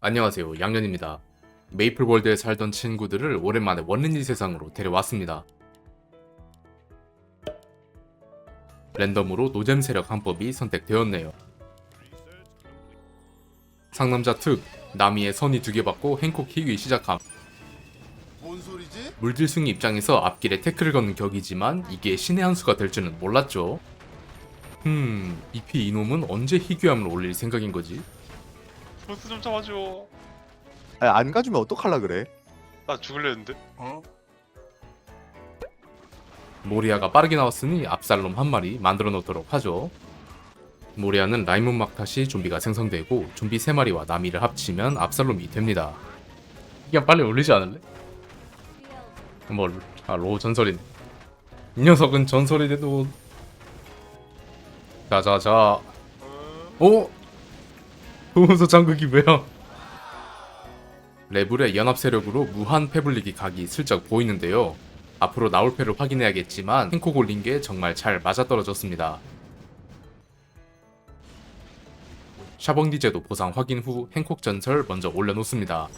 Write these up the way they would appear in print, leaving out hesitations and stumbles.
안녕하세요, 양년입니다. 메이플월드에 살던 친구들을 오랜만에 원래닛 세상으로 데려왔습니다. 랜덤으로 노잼 세력 한 법이 선택되었네요. 상남자 특, 나미의 선이 2개 받고 행콕 희귀 시작함. 뭔 소리지? 물질승이 입장에서 앞길에 태클을 거는 격이지만 이게 신의 한 수가 될 줄은 몰랐죠. 이피 이놈은 언제 희귀함을 올릴 생각인 거지? 보스 좀 잡아줘. 아니, 안 가주면 어떡할라 그래? 나 죽을려 했는데. 모리아가 빠르게 나왔으니 압살롬 한 마리 만들어 놓도록 하죠. 모리아는 라이몬 막탓이 좀비가 생성되고 좀비 3마리와 나미를 합치면 압살롬이 됩니다. 그냥 빨리 올리지 않을래? 로 전설이네. 이 녀석은 전설이 돼도 자자자. 도문서 장극이 뭐야? 레블의 연합 세력으로 무한 패블릭이 각이 슬쩍 보이는데요. 앞으로 나올 패를 확인해야겠지만 행콕 올린 게 정말 잘 맞아떨어졌습니다. 샤벙디제도 보상 확인 후 행콕 전설 먼저 올려놓습니다.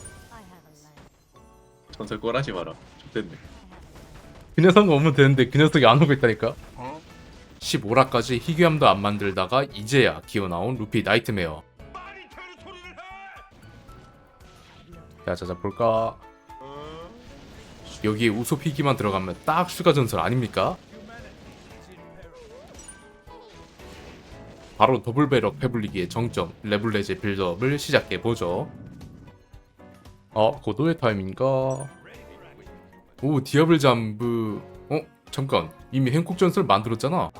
전설 꼬라지 마라. 좋댔네. 그 녀석은 오면 되는데 그 녀석이 안 오고 있다니까? 15라까지 희귀함도 안 만들다가 이제야 기어나온 루피 나이트메어. 자자자 볼까? 여기에 우소 희귀만 들어가면 딱 슈가 전설 아닙니까? 바로 더블배럭 패블리기의 정점 레블레제 빌드업을 시작해보죠. 고도의 타임인가? 오, 디아블 잠브. 잠깐, 이미 행콕 전설 만들었잖아.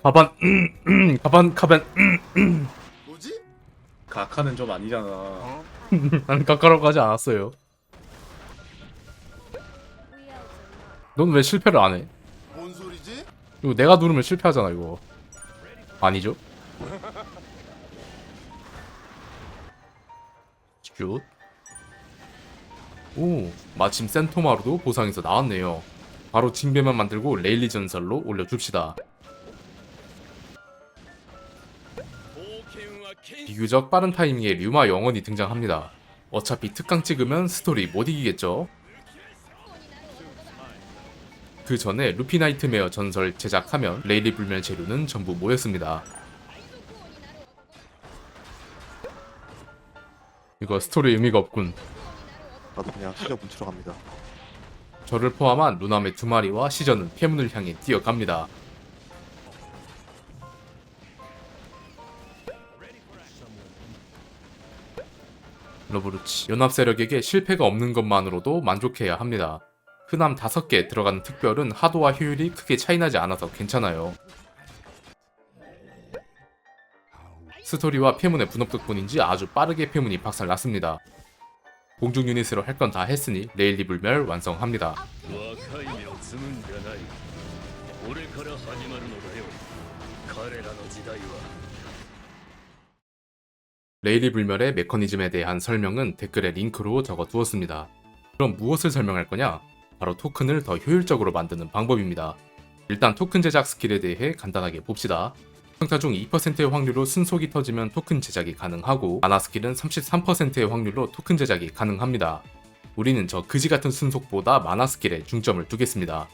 가반 뭐지? 각하는 좀 아니잖아. 난 까까라고 하지 않았어요. 넌 왜 실패를 안 해? 뭔 소리지? 이거 내가 누르면 실패하잖아 이거. 아니죠? 슛. 오, 마침 센토마루도 보상에서 나왔네요. 바로 징배만 만들고 레일리 전설로 올려줍시다. 비교적 빠른 타이밍에 류마 영원이 등장합니다. 어차피 특강 찍으면 스토리 못 이기겠죠? 그 전에 루피 나이트메어 전설 제작하면 레일리 불멸 재료는 전부 모였습니다. 이거 스토리 의미가 없군. 나도 그냥 시작 뭉치러 갑니다. 저를 포함한 루남의 2마리와 시전은 폐문을 향해 뛰어갑니다. 러브루치, 연합 세력에게 실패가 없는 것만으로도 만족해야 합니다. 흔함 5개 들어가는 특별은 하도와 효율이 크게 차이나지 않아서 괜찮아요. 스토리와 폐문의 분업 덕분인지 아주 빠르게 폐문이 박살났습니다. 공중 유닛으로 할 건 다 했으니 레일리 불멸 완성합니다. 若い芽を摘むんじゃない。これから始まるのだよ。彼らの時代は。 레일리 불멸의 메커니즘에 대한 설명은 댓글에 링크로 적어두었습니다. 그럼 무엇을 설명할 거냐? 바로 토큰을 더 효율적으로 만드는 방법입니다. 일단 토큰 제작 스킬에 대해 간단하게 봅시다. 평타 중 2%의 확률로 순속이 터지면 토큰 제작이 가능하고 마나 스킬은 33%의 확률로 토큰 제작이 가능합니다. 우리는 저 그지같은 순속보다 마나 스킬에 중점을 두겠습니다.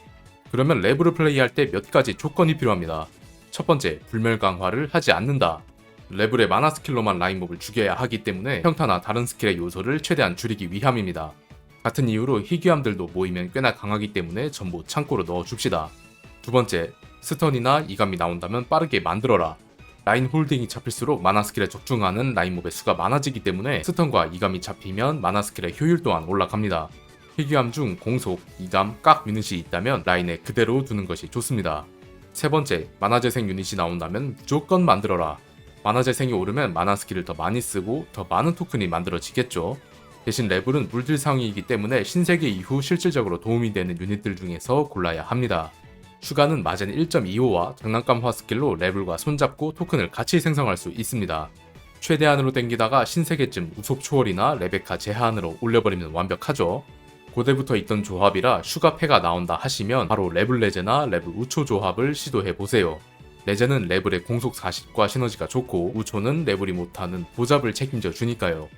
그러면 레브를 플레이할 때 몇 가지 조건이 필요합니다. 첫 번째, 불멸 강화를 하지 않는다. 레블의 마나 스킬로만 라인몹을 죽여야 하기 때문에 평타나 다른 스킬의 요소를 최대한 줄이기 위함입니다. 같은 이유로 희귀함들도 모이면 꽤나 강하기 때문에 전부 창고로 넣어줍시다. 두 번째, 스턴이나 이감이 나온다면 빠르게 만들어라. 라인 홀딩이 잡힐수록 마나 스킬에 적중하는 라인몹의 수가 많아지기 때문에 스턴과 이감이 잡히면 마나 스킬의 효율 또한 올라갑니다. 희귀함 중 공속, 이감, 깍 유닛이 있다면 라인에 그대로 두는 것이 좋습니다. 세 번째, 마나 재생 유닛이 나온다면 무조건 만들어라. 마나 재생이 오르면 마나 스킬을 더 많이 쓰고 더 많은 토큰이 만들어지겠죠. 대신 레블은 물질 상위이기 때문에 신세계 이후 실질적으로 도움이 되는 유닛들 중에서 골라야 합니다. 슈가는 마젠 1.25와 장난감화 스킬로 레블과 손잡고 토큰을 같이 생성할 수 있습니다. 최대한으로 땡기다가 신세계쯤 우속 초월이나 레베카 제한으로 올려버리면 완벽하죠. 고대부터 있던 조합이라 슈가패가 나온다 하시면 바로 레블 레제나 레블 우초 조합을 시도해보세요. 레제는 레블의 공속 40과 시너지가 좋고 우초는 레블이 못하는 보잡을 책임져 주니까요.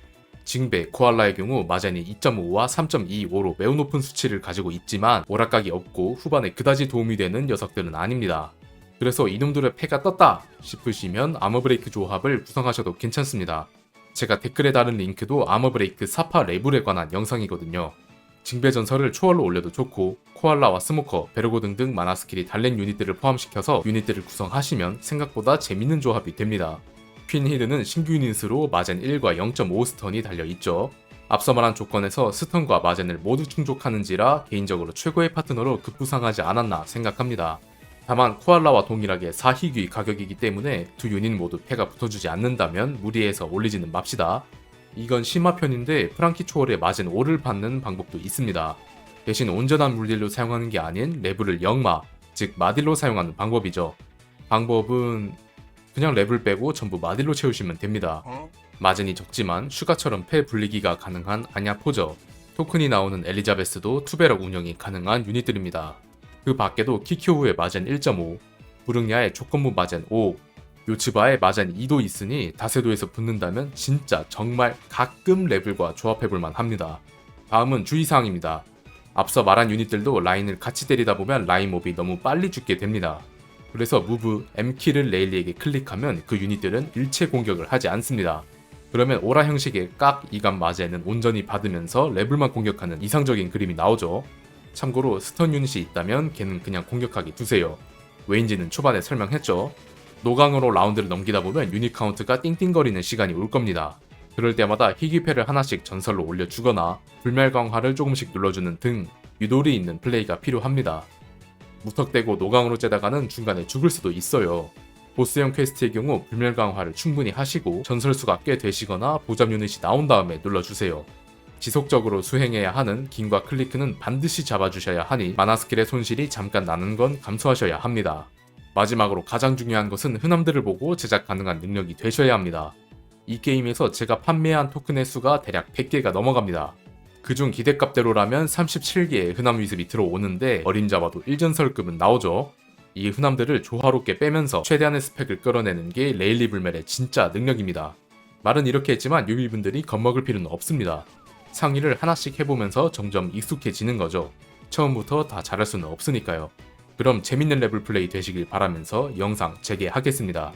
징베, 코알라의 경우 마젠이 2.5와 3.25로 매우 높은 수치를 가지고 있지만 오락각이 없고 후반에 그다지 도움이 되는 녀석들은 아닙니다. 그래서 이놈들의 패가 떴다 싶으시면 아머브레이크 조합을 구성하셔도 괜찮습니다. 제가 댓글에 다른 링크도 아머브레이크 사파 레블에 관한 영상이거든요. 징배 전설을 초월로 올려도 좋고 코알라와 스모커, 베르고 등등 만화 스킬이 달린 유닛들을 포함시켜서 유닛들을 구성하시면 생각보다 재밌는 조합이 됩니다. 퀸 히드는 신규 유닛으로 마젠 1과 0.5 스턴이 달려있죠. 앞서 말한 조건에서 스턴과 마젠을 모두 충족하는지라 개인적으로 최고의 파트너로 급부상하지 않았나 생각합니다. 다만 코알라와 동일하게 4희귀 가격이기 때문에 두 유닛 모두 패가 붙어주지 않는다면 무리해서 올리지는 맙시다. 이건 심화 편인데 프랑키 초월에 마젠 5를 받는 방법도 있습니다. 대신 온전한 물딜로 사용하는 게 아닌 레블을 0마, 즉 마딜로 사용하는 방법이죠. 방법은 그냥 레벨 빼고 전부 마딜로 채우시면 됩니다. 마젠이 적지만 슈가처럼 패 분리기가 가능한 아냐포저, 토큰이 나오는 엘리자베스도 투베럭 운영이 가능한 유닛들입니다. 그 밖에도 키큐우의 마젠 1.5, 부릉야의 조건부 마젠 5, 요츠바의 마젠 2도 있으니 다세도에서 붙는다면 진짜 정말 가끔 레벨과 조합해볼만 합니다. 다음은 주의사항입니다. 앞서 말한 유닛들도 라인을 같이 때리다 보면 라인 몹이 너무 빨리 죽게 됩니다. 그래서 무브, M키를 레일리에게 클릭하면 그 유닛들은 일체 공격을 하지 않습니다. 그러면 오라 형식의 깍, 이감 마젠은 온전히 받으면서 레벨만 공격하는 이상적인 그림이 나오죠. 참고로 스턴 유닛이 있다면 걔는 그냥 공격하게 두세요. 왜인지는 초반에 설명했죠. 노강으로 라운드를 넘기다 보면 유닛 카운트가 띵띵거리는 시간이 올 겁니다. 그럴 때마다 희귀패를 하나씩 전설로 올려주거나 불멸 강화를 조금씩 눌러주는 등 유도리 있는 플레이가 필요합니다. 무턱대고 노강으로 째다가는 중간에 죽을 수도 있어요. 보스형 퀘스트의 경우 불멸 강화를 충분히 하시고 전설수가 꽤 되시거나 보잡 유닛이 나온 다음에 눌러주세요. 지속적으로 수행해야 하는 긴과 클리크는 반드시 잡아주셔야 하니 마나 스킬의 손실이 잠깐 나는 건 감수하셔야 합니다. 마지막으로 가장 중요한 것은 흔함들을 보고 제작 가능한 능력이 되셔야 합니다. 이 게임에서 제가 판매한 토큰의 수가 대략 100개가 넘어갑니다. 그중 기대값대로라면 37개의 흔함 위습이 들어오는데 어림잡아도 1전설급은 나오죠. 이 흔함들을 조화롭게 빼면서 최대한의 스펙을 끌어내는 게 레일리 불멜의 진짜 능력입니다. 말은 이렇게 했지만 유비분들이 겁먹을 필요는 없습니다. 상위를 하나씩 해보면서 점점 익숙해지는 거죠. 처음부터 다 잘할 수는 없으니까요. 그럼 재밌는 레벨 플레이 되시길 바라면서 영상 재개하겠습니다.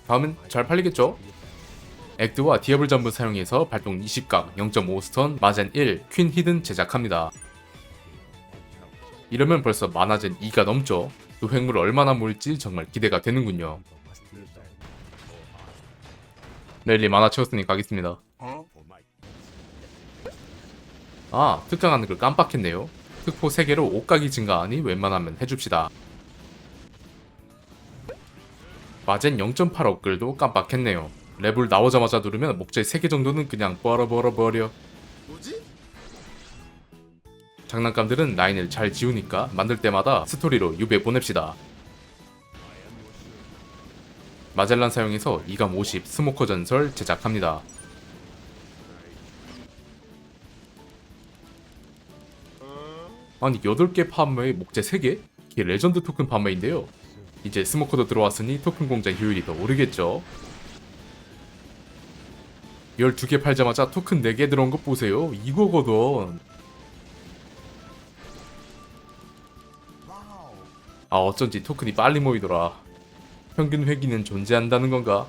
다음은 잘 팔리겠죠? 액드와 디아블 전부 사용해서 발동 20각 0.5 스턴 마젠 1 퀸 히든 제작합니다. 이러면 벌써 마나젠 2가 넘죠. 그 횡물 얼마나 모일지 정말 기대가 되는군요. 랠리 만화 채웠으니 가겠습니다. 특강하는 걸 깜빡했네요. 특포 3개로 5각이 증가하니 웬만하면 해줍시다. 마젠 0.8 업글도 깜빡했네요. 레벨 나오자마자 누르면 목재 3개 정도는 그냥 버려. 뭐지? 장난감들은 라인을 잘 지우니까 만들 때마다 스토리로 유배 보냅시다. 마젤란 사용해서 2감 50 스모커 전설 제작합니다. 아니 8개 판매에 목재 3개? 이게 레전드 토큰 판매인데요. 이제 스모커도 들어왔으니 토큰 공장 효율이 더 오르겠죠. 12개 팔자마자 토큰 4개 들어온 거 보세요. 이거거든. 어쩐지 토큰이 빨리 모이더라. 평균 회기는 존재한다는 건가?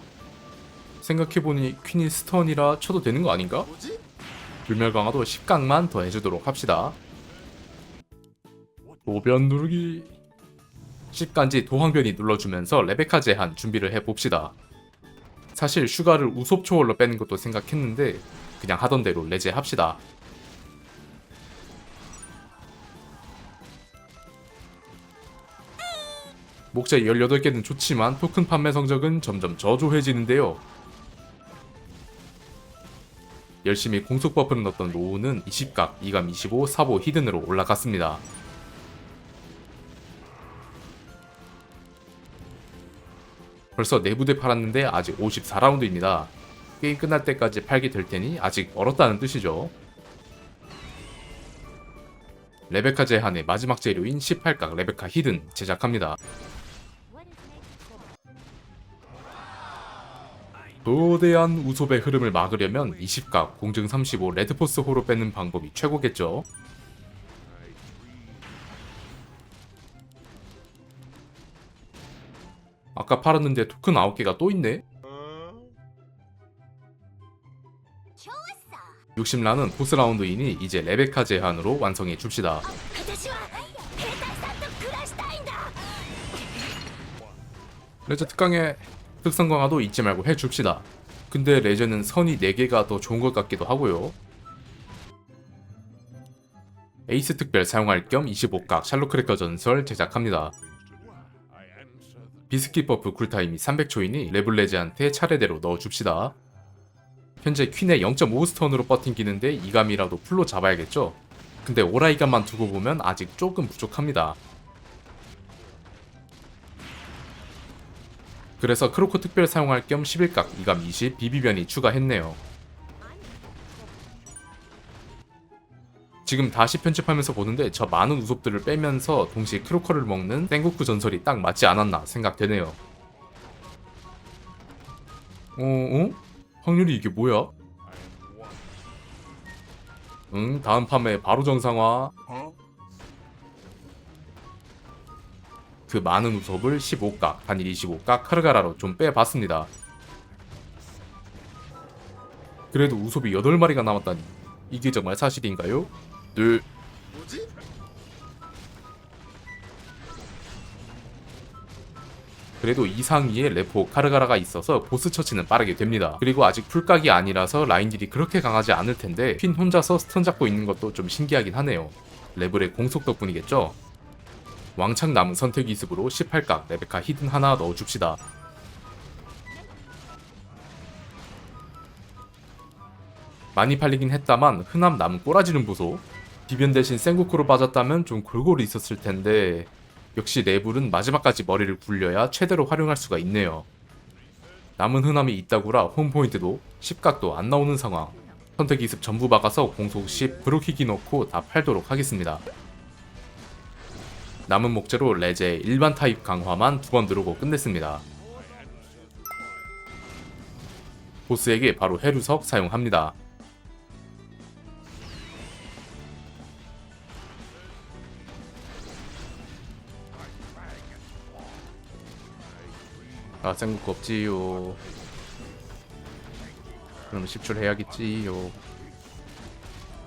생각해보니 퀸이 스턴이라 쳐도 되는 거 아닌가? 뭐지? 불멸 강화도 10강만 더 해주도록 합시다. 도변 누르기. 10간지 도황변이 눌러주면서 레베카 제한 준비를 해봅시다. 사실 슈가를 우속 초월로 빼는 것도 생각했는데 그냥 하던 대로 레제 합시다. 목재 18개는 좋지만 토큰 판매 성적은 점점 저조해지는데요. 열심히 공속 버프를 넣었던 로우는 20각, 2감 25, 사보 히든으로 올라갔습니다. 벌써 4부대 팔았는데 아직 54라운드입니다. 게임 끝날 때까지 팔게 될 테니 아직 멀었다는 뜻이죠. 레베카 제한의 마지막 재료인 18각 레베카 히든 제작합니다. 거대한 우솝의 흐름을 막으려면 20각 공증 35 레드포스 호로 빼는 방법이 최고겠죠. 아까 팔았는데 토큰 9개가 또 있네? 60란은 보스 라운드이니 이제 레베카 제한으로 완성해 줍시다. 私は兵隊さんと暮らしたいんだ 레저 특강에 특성 강화도 잊지 말고 해줍시다. 근데 레저는 선이 4개가 더 좋은 것 같기도 하고요. 에이스 특별 사용할 겸 25각 샬롯크래커 전설 제작합니다. 비스킷 버프 쿨타임이 300초이니 레블레즈한테 차례대로 넣어줍시다. 현재 퀸의 0.5스턴으로 버팅기는데 이감이라도 풀로 잡아야겠죠? 근데 오라이감만 두고 보면 아직 조금 부족합니다. 그래서 크로코 특별 사용할 겸 11각 이감 20 비비변이 추가했네요. 지금 다시 편집하면서 보는데 저 많은 우솝들을 빼면서 동시에 크로커를 먹는 생고쿠 전설이 딱 맞지 않았나 생각되네요. 확률이 이게 뭐야? 다음 판매 바로 정상화. 그 많은 우솝을 15각, 단일 25각 카르가라로 좀 빼봤습니다. 그래도 우솝이 8마리가 남았다니 이게 정말 사실인가요? 네. 뭐지? 그래도 이 상위에 레포 카르가라가 있어서 보스 처치는 빠르게 됩니다. 그리고 아직 풀각이 아니라서 라인들이 그렇게 강하지 않을 텐데 퀸 혼자서 스턴 잡고 있는 것도 좀 신기하긴 하네요. 레벨의 공속 덕분이겠죠? 왕창 남은 선택 기습으로 18각 레베카 히든 하나 넣어줍시다. 많이 팔리긴 했다만 흔함 남은 꼬라지는 보소. 비변 대신 생고쿠로 빠졌다면 좀 골고루 있었을 텐데 역시 레블은 마지막까지 머리를 굴려야 최대로 활용할 수가 있네요. 남은 흔함이 있다구라 홈포인트도 10각도 안 나오는 상황. 선택 기습 전부 박아서 공속 10 브로키기 넣고 다 팔도록 하겠습니다. 남은 목재로 레제 일반 타입 강화만 2번 누르고 끝냈습니다. 보스에게 바로 해루석 사용합니다. 아, 생각 없지요. 그럼 10초 해야겠지요.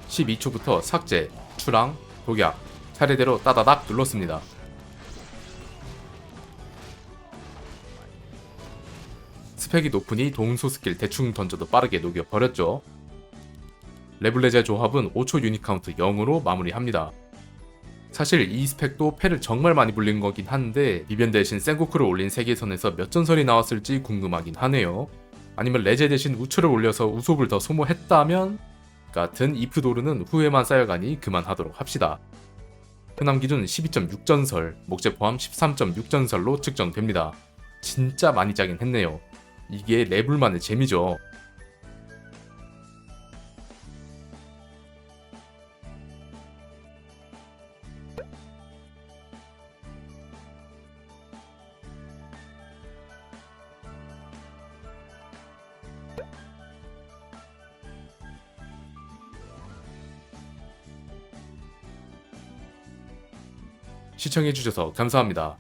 12초부터 삭제, 출항, 독약 차례대로 따다닥 눌렀습니다. 스펙이 높으니 동소 스킬 대충 던져도 빠르게 녹여버렸죠. 레블레제 조합은 5초 유닛 카운트 0으로 마무리합니다. 사실 이 스펙도 패를 정말 많이 불린 거긴 한데 비변 대신 생고쿠를 올린 세계선에서 몇 전설이 나왔을지 궁금하긴 하네요. 아니면 레제 대신 우추를 올려서 우솝을 더 소모했다면 같은 이프도르는 후회만 쌓여가니 그만하도록 합시다. 흔함 기준 12.6전설, 목재 포함 13.6전설로 측정됩니다. 진짜 많이 짜긴 했네요. 이게 레블만의 재미죠. 시청해주셔서 감사합니다.